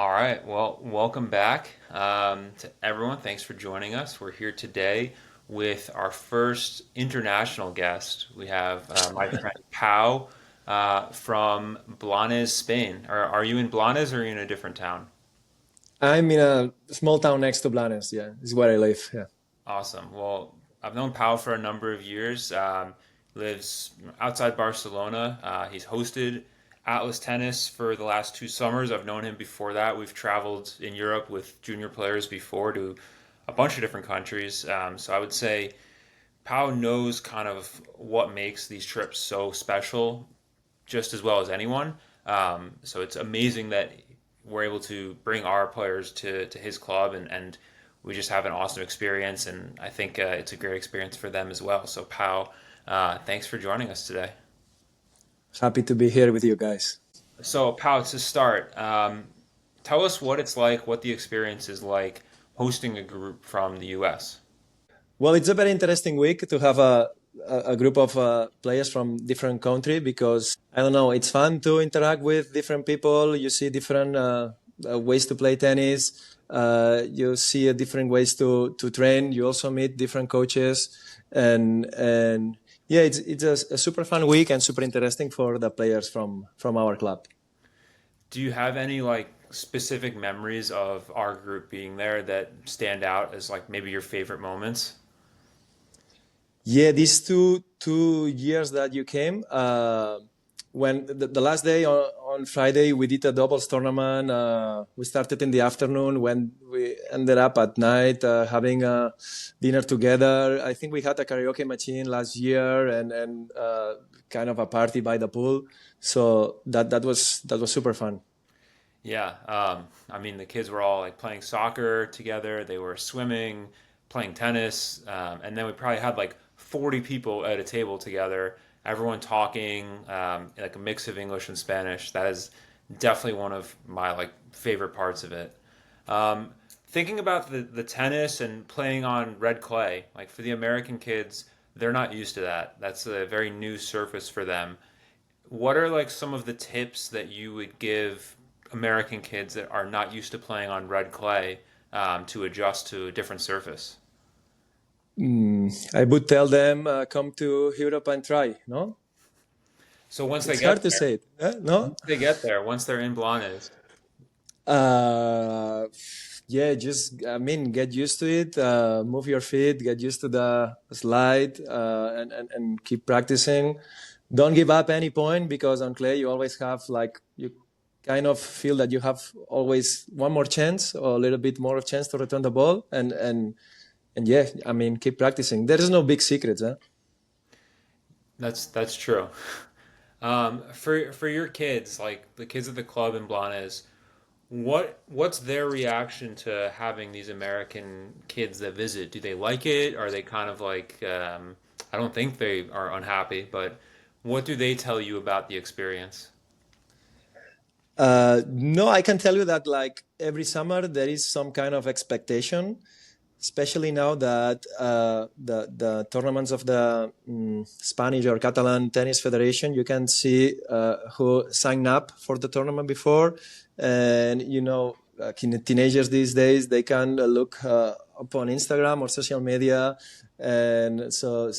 All right. Well, welcome back to everyone. Thanks for joining us. We're here today with our first international guest. We have my friend Pau from Blanes, Spain. Are you in Blanes or are you in a different town? I'm in a small town next to Blanes. Yeah, is where I live. Yeah. Awesome. Well, I've known Pau for a number of years. Lives outside Barcelona. He's hosted Atlas Tennis for the last 2 summers. I've known him before that. We've traveled in Europe with junior players before to a bunch of different countries. So I would say Pau knows kind of what makes these trips so special just as well as anyone. So it's amazing that we're able to bring our players to his club and we just have an awesome experience. And I think it's a great experience for them as well. So, Pau, thanks for joining us today. Happy to be here with you guys. So, Pau, to start, tell us what it's like, what the experience is like hosting a group from the US. Well, it's a very interesting week to have a group of players from different country because I don't know, it's fun to interact with different people. You see different ways to play tennis. You see different ways to train. You also meet different coaches, and yeah, it's a super fun week and super interesting for the players from our club. Do you have any like specific memories of our group being there that stand out as like maybe your favorite moments? Yeah, these two years that you came, when the last day on Friday we did a doubles tournament. We started in the afternoon when we ended up at night having a dinner together. I think we had a karaoke machine last year and kind of a party by the pool. So that was super fun. Yeah, I mean the kids were all like playing soccer together. They were swimming, playing tennis, and then we probably had like 40 people at a table together. Everyone talking, like a mix of English and Spanish. That is definitely one of my like favorite parts of it. Um, Thinking about the tennis and playing on red clay, like for the American kids, they're not used to that. That's a very new surface for them. What are like some of the tips that you would give American kids that are not used to playing on red clay to adjust to a different surface? I would tell them come to Europe and try. No, So once they it's get hard to there, say it. No. once they're in Blanes, Uh, yeah, just I mean, get used to it. Move your feet. Get used to the slide, and keep practicing. Don't give up any point because on clay you always have like you kind of feel that you have always one more chance or a little bit more of chance to return the ball, and yeah, I mean, keep practicing. There is no big secrets, huh? that's true. For your kids, like the kids at the club in Blanes, what's their reaction to having these American kids that visit? Do they like it? Are they kind of like I don't think they are unhappy, but what do they tell you about the experience? No, I can tell you that like every summer there is some kind of expectation, especially now that the tournaments of the Spanish or Catalan Tennis Federation, you can see who signed up for the tournament before, and teenagers these days they can look up on Instagram or social media, and so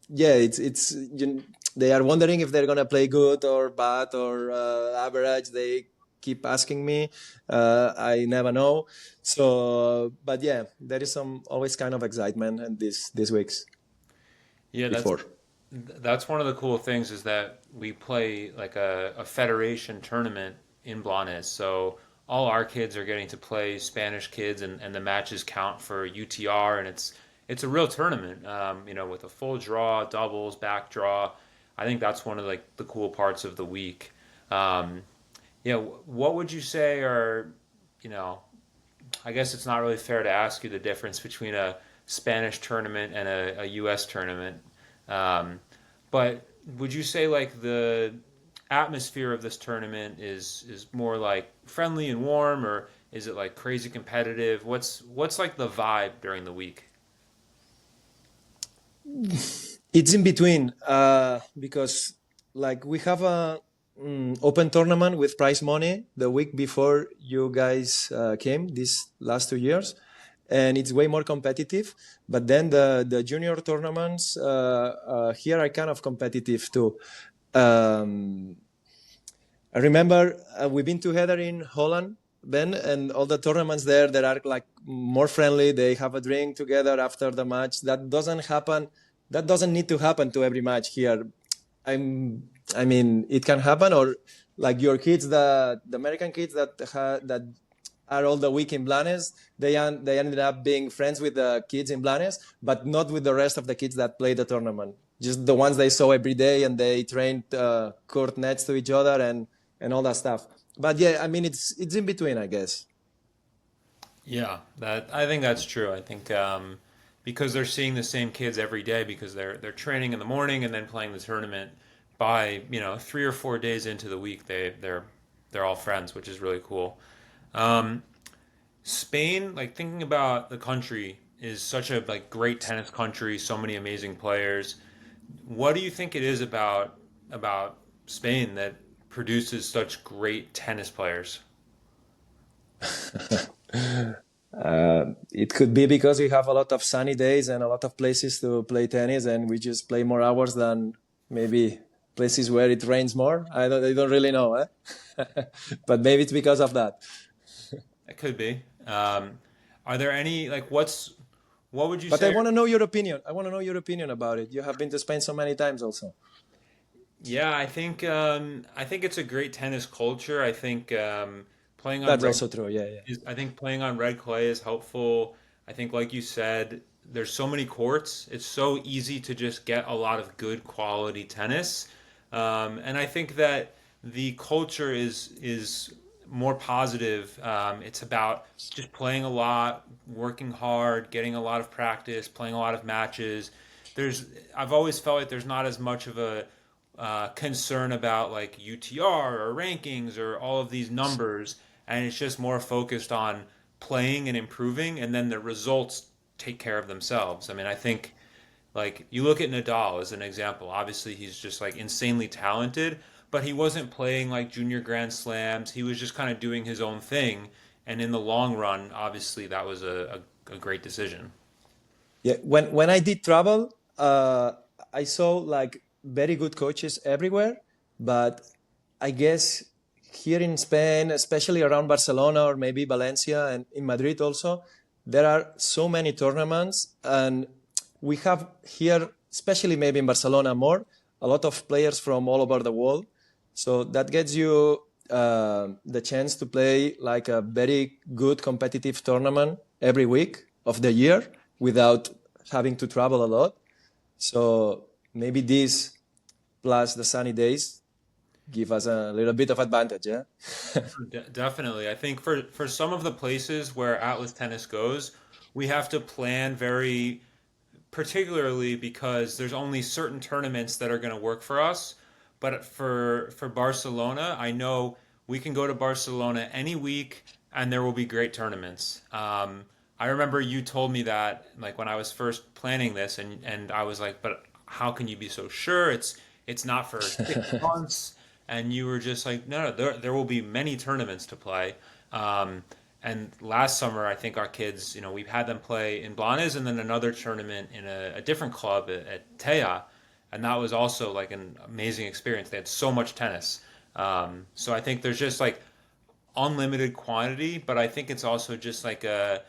yeah, they are wondering if they're gonna play good or bad or average. They keep asking me. I never know. So, but yeah, there is some always kind of excitement in these weeks Yeah, before. that's one of the cool things is that we play like a federation tournament in Blanes. So all our kids are getting to play Spanish kids and the matches count for UTR and it's a real tournament. With a full draw, doubles, back draw. I think that's one of like the cool parts of the week. Um, what would you say are, you know, I guess it's not really fair to ask you the difference between a Spanish tournament and a US tournament. Um, but would you say like the atmosphere of this tournament is more like friendly and warm, or is it like crazy competitive? What's like the vibe during the week? It's in between because like we have a open tournament with prize money the week before you guys came these last 2 years, and it's way more competitive. But then the junior tournaments here are kind of competitive too. Um, I remember we've been together in Holland, Ben, and all the tournaments there that are like more friendly. They have a drink together after the match. That doesn't happen. That doesn't need to happen to every match here. I mean, it can happen, or like your kids, the American kids that are all the week in Blanes, they ended up being friends with the kids in Blanes, but not with the rest of the kids that play the tournament. Just the ones they saw every day, and they trained court next to each other and all that stuff. But yeah, I mean, it's in between, I guess. Yeah, that I think that's true. I think because they're seeing the same kids every day because they're training in the morning and then playing the tournament by 3 or 4 days into the week they're all friends, which is really cool. Um, Spain, like thinking about the country, is such a like great tennis country, so many amazing players. What do you think it is about Spain that produces such great tennis players? It could be because we have a lot of sunny days and a lot of places to play tennis, and we just play more hours than maybe places where it rains more. I don't really know, eh? But maybe it's because of that. It could be. Are there any like what would you But I say? want to know your opinion. I want to know your opinion about it. You have been to Spain so many times, also. Yeah, I think it's a great tennis culture. I think playing on That's red also true. Yeah, yeah. I think playing on red clay is helpful. I think, like you said, there's so many courts. It's so easy to just get a lot of good quality tennis, and I think that the culture is more positive. It's about just playing a lot, working hard, getting a lot of practice, playing a lot of matches. There's I've always felt like there's not as much of a concern about like UTR or rankings or all of these numbers, and it's just more focused on playing and improving, and then the results take care of themselves. I mean, I think like you look at Nadal as an example. Obviously, he's just like insanely talented, but he wasn't playing like junior grand slams. He was just kind of doing his own thing, and in the long run, obviously, that was a great decision. Yeah, when I did travel, I saw like very good coaches everywhere, but I guess here in Spain, especially around Barcelona or maybe Valencia and in Madrid also, there are so many tournaments, and we have here, especially maybe in Barcelona more, a lot of players from all over the world. So that gets you the chance to play like a very good competitive tournament every week of the year without having to travel a lot. So maybe this plus the sunny days give us a little bit of advantage, yeah? Definitely. I think for some of the places where Atlas Tennis goes, we have to plan very particularly because there's only certain tournaments that are going to work for us. But for Barcelona, I know we can go to Barcelona any week and there will be great tournaments. I remember you told me that like when I was first planning this, and I was like, but how can you be so sure? It's not for 6 months, and you were just like, no, no, there will be many tournaments to play. Um, and last summer, I think our kids, we've had them play in Blanes and then another tournament in a different club at Teja, and that was also like an amazing experience. They had so much tennis. So I think there's just like unlimited quantity, but I think it's also just like a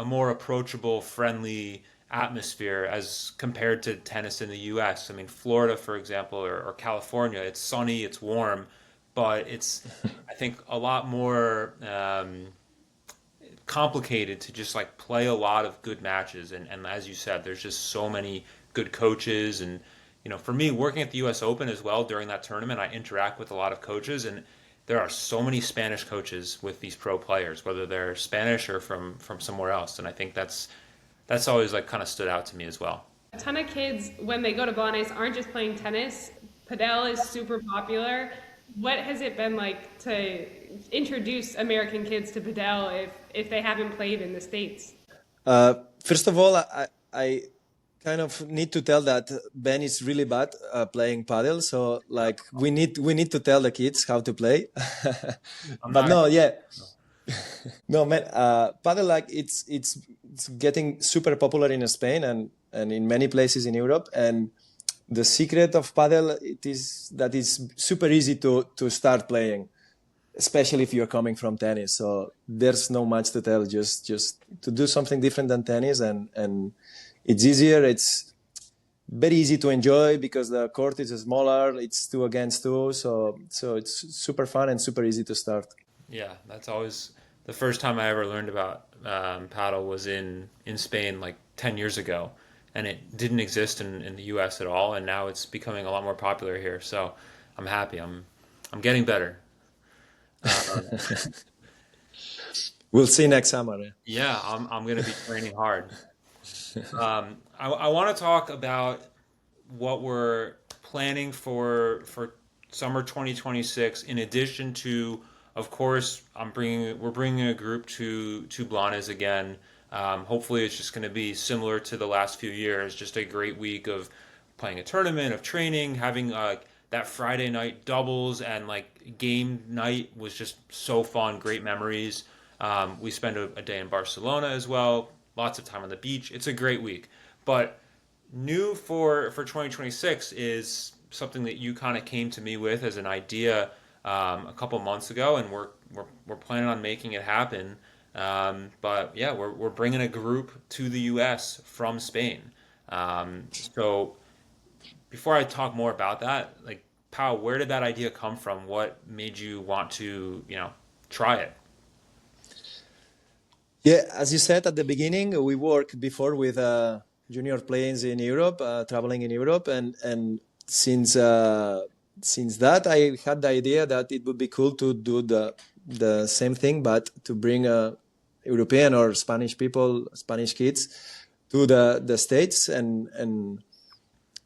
more approachable, friendly atmosphere as compared to tennis in the U.S. I mean, Florida, for example, or California, it's sunny, it's warm, but it's I think a lot more complicated to just like play a lot of good matches. And as you said, there's just so many good coaches. And, for me, working at the US Open as well during that tournament, I interact with a lot of coaches. And there are so many Spanish coaches with these pro players, whether they're Spanish or from somewhere else. And I think that's always like kind of stood out to me as well. A ton of kids, when they go to Blanes, aren't just playing tennis. Padel is super popular. What has it been like to introduce American kids to Padel if they haven't played in the States? First of all, I kind of need to tell that Ben is really bad playing paddle. So like we need to tell the kids how to play. I'm But not. no, yeah, no man, paddle like it's getting super popular in Spain and in many places in Europe. And the secret of paddle it is that it's super easy to start playing, especially if you're coming from tennis. So there's no much to tell. Just to do something different than tennis, and it's easier. It's very easy to enjoy because the court is smaller. It's two against two, so it's super fun and super easy to start. Yeah, that's always the first time I ever learned about paddle was in Spain like 10 years ago, and it didn't exist in the U.S. at all, and now it's becoming a lot more popular here. So I'm happy. I'm getting better. Um, We'll see next summer. Yeah. yeah, I'm gonna be training hard. I want to talk about what we're planning for summer 2026. In addition to, of course, we're bringing a group to Blanes again. Hopefully, it's just going to be similar to the last few years. Just a great week of playing a tournament, of training, having that Friday night doubles and like game night was just so fun. Great memories. We spent a day in Barcelona as well. Lots of time on the beach. It's a great week. But new for 2026 is something that you kind of came to me with as an idea a couple months ago, and we're planning on making it happen. But yeah, we're bringing a group to the U.S. from Spain. So before I talk more about that, like Pau, where did that idea come from? What made you want to try it? Yeah, as you said at the beginning, we worked before with junior players in Europe, traveling in Europe, and since that, I had the idea that it would be cool to do the same thing, but to bring European or Spanish people, Spanish kids, to the States, and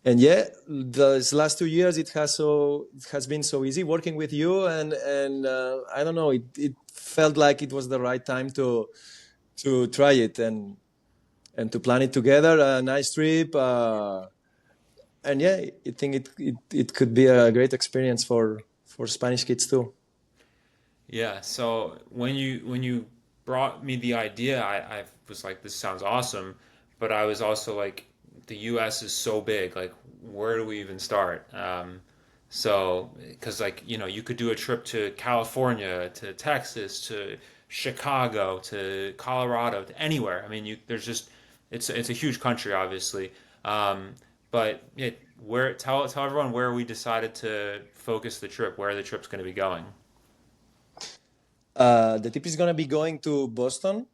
yeah, these last 2 years it has been so easy working with you, and I don't know, it felt like it was the right time to try it and to plan it together, a nice trip, and yeah, I think it could be a great experience for Spanish kids too. Yeah, so when you brought me the idea, I was like, this sounds awesome, but I was also like, the U.S. is so big, like where do we even start? So, because like you could do a trip to California, to Texas, to Chicago, to Colorado, to anywhere. I mean, there's just it's a huge country, obviously. But yeah, where tell everyone where we decided to focus the trip, where the trip's going to be going. The trip is gonna be going to Boston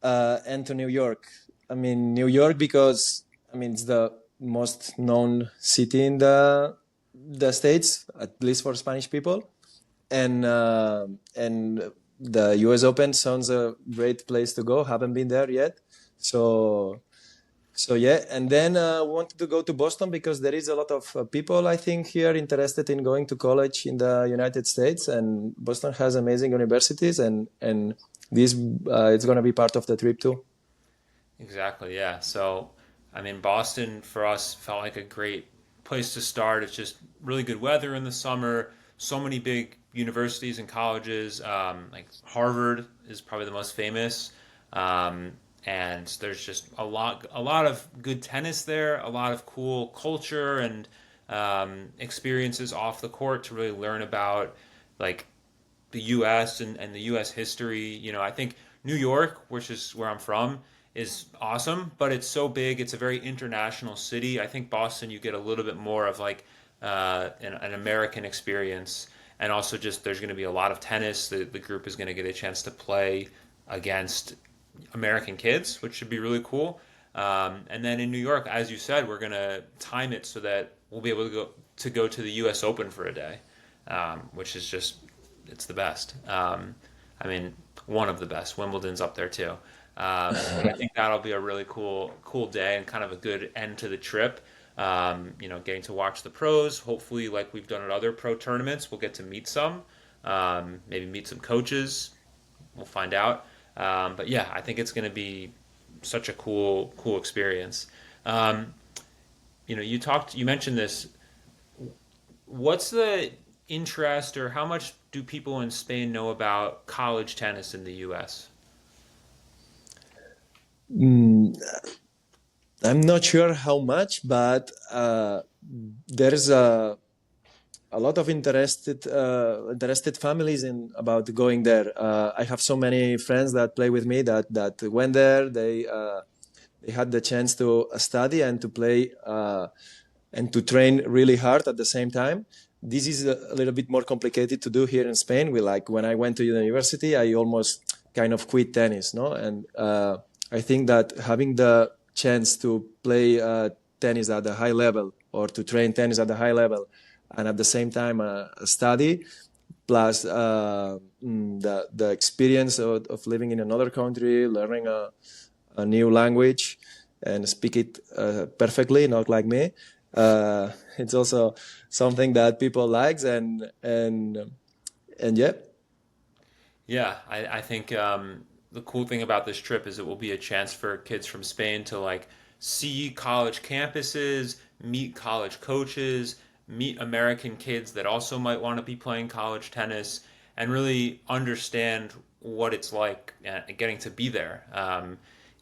and to New York. I mean, New York because I mean it's the most known city in the States, at least for Spanish people, and the U.S. Open sounds a great place to go. Haven't been there yet, so yeah. And then wanted to go to Boston because there is a lot of people I think here interested in going to college in the United States, and Boston has amazing universities, and this it's gonna be part of the trip too. Exactly, yeah. So, I mean, Boston for us felt like a great place to start. It's just really good weather in the summer. So many big universities and colleges. Like Harvard is probably the most famous. And there's just a lot of good tennis there, a lot of cool culture and experiences off the court to really learn about like the U.S. and the U.S. history. I think New York, which is where I'm from, is awesome, but it's so big. It's a very international city. I think Boston, you get a little bit more of like an American experience, and also just there's going to be a lot of tennis. The group is going to get a chance to play against American kids, which should be really cool. And then in New York, as you said, we're going to time it so that we'll be able to go to the U.S. Open for a day, which is just it's the best. I mean, one of the best. Wimbledon's up there too. I think that'll be a really cool day and kind of a good end to the trip. Getting to watch the pros. Hopefully, like we've done at other pro tournaments, we'll get to meet some, maybe meet some coaches. We'll find out. But yeah, I think it's going to be such a cool experience. you mentioned this. What's the interest, or how much do people in Spain know about college tennis in the US? Mm, I'm not sure how much, but there's a lot of interested families in about going there. I have so many friends that play with me that went there. They had the chance to study and to play and to train really hard at the same time. This is a little bit more complicated to do here in Spain. We like when I went to university, I almost kind of quit tennis, no, and I think that having the chance to play tennis at a high level or to train tennis at a high level and at the same time study plus the experience of living in another country, learning a new language and speak it perfectly, not like me. It's also something that people likes and yeah. Yeah, I think the cool thing about this trip is it will be a chance for kids from Spain to like see college campuses, meet college coaches, meet American kids that also might want to be playing college tennis, and really understand what it's like getting to be there.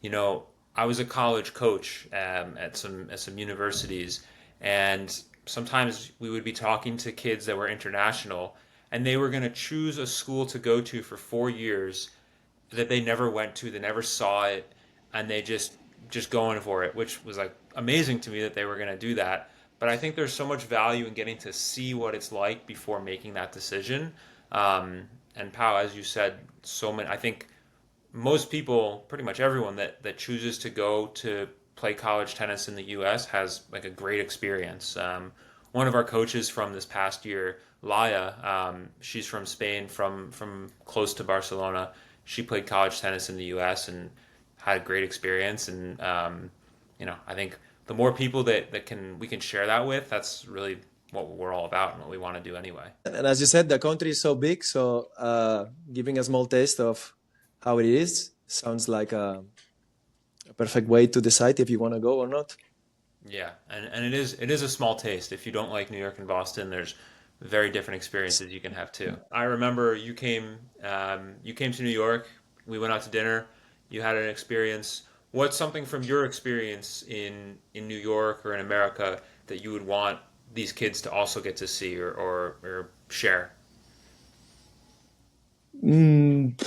You know, I was a college coach at some universities, and sometimes we would be talking to kids that were international, and they were going to choose a school to go to for 4 years that they never went to, they never saw it, and they just going for it, which was like amazing to me that they were going to do that. But I think there's so much value in getting to see what it's like before making that decision. And Pau, as you said, so many. I think most people, pretty much everyone that chooses to go to play college tennis in the U.S. has like a great experience. One of our coaches from this past year, Laia, she's from Spain, from close to Barcelona. She played college tennis in the U.S. and had a great experience. And I think the more people that we can share that with, that's really what we're all about and what we want to do anyway. And as you said, the country is so big, so giving a small taste of how it is sounds like a perfect way to decide if you want to go or not. Yeah, and it is a small taste. If you don't like New York and Boston, there's very different experiences you can have too. I remember you came to New York. We went out to dinner. You had an experience. What's something from your experience in New York or in America that you would want these kids to also get to see or share? Mm,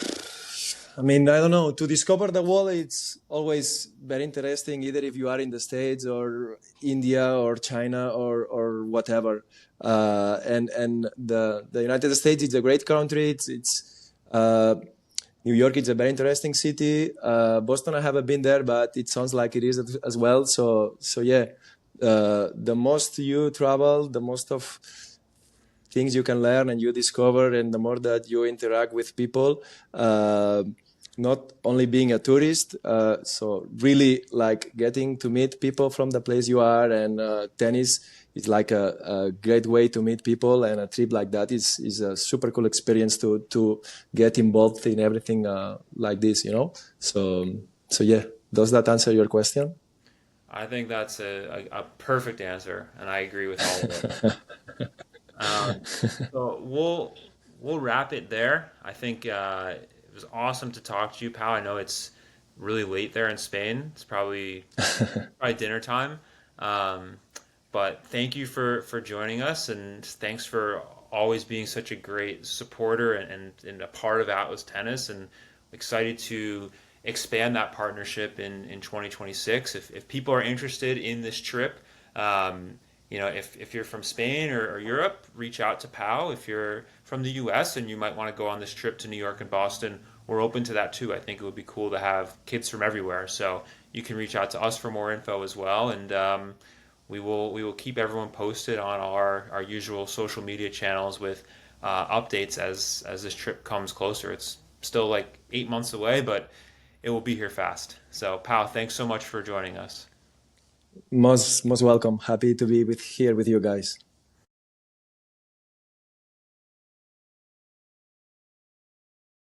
I mean, I don't know. To discover the world, it's always very interesting, either if you are in the States or India or China or whatever. And the United States is a great country. It's New York is a very interesting city. Boston, I haven't been there, but it sounds like it is as well. So yeah, the most you travel, the most of things you can learn and you discover, and the more that you interact with people, not only being a tourist, so really like getting to meet people from the place you are, and tennis is like a great way to meet people, and a trip like that is a super cool experience to get involved in everything like this, you know. So yeah, does that answer your question? I think that's a perfect answer, and I agree with all of it. Um, so we'll wrap it there. I think it was awesome to talk to you, pal. I know it's really late there in Spain. It's probably dinner time. Um, but thank you for joining us, and thanks for always being such a great supporter and a part of Atlas Tennis. And excited to expand that partnership in 2026. If people are interested in this trip, um, if you're from Spain or Europe, reach out to Pau. If you're from the US and you might want to go on this trip to New York and Boston, we're open to that too. I think it would be cool to have kids from everywhere. So you can reach out to us for more info as well. And we will keep everyone posted on our usual social media channels with updates as this trip comes closer. It's still like 8 months away, but it will be here fast. So, Pau, thanks so much for joining us. Most welcome. Happy to be with here with you guys.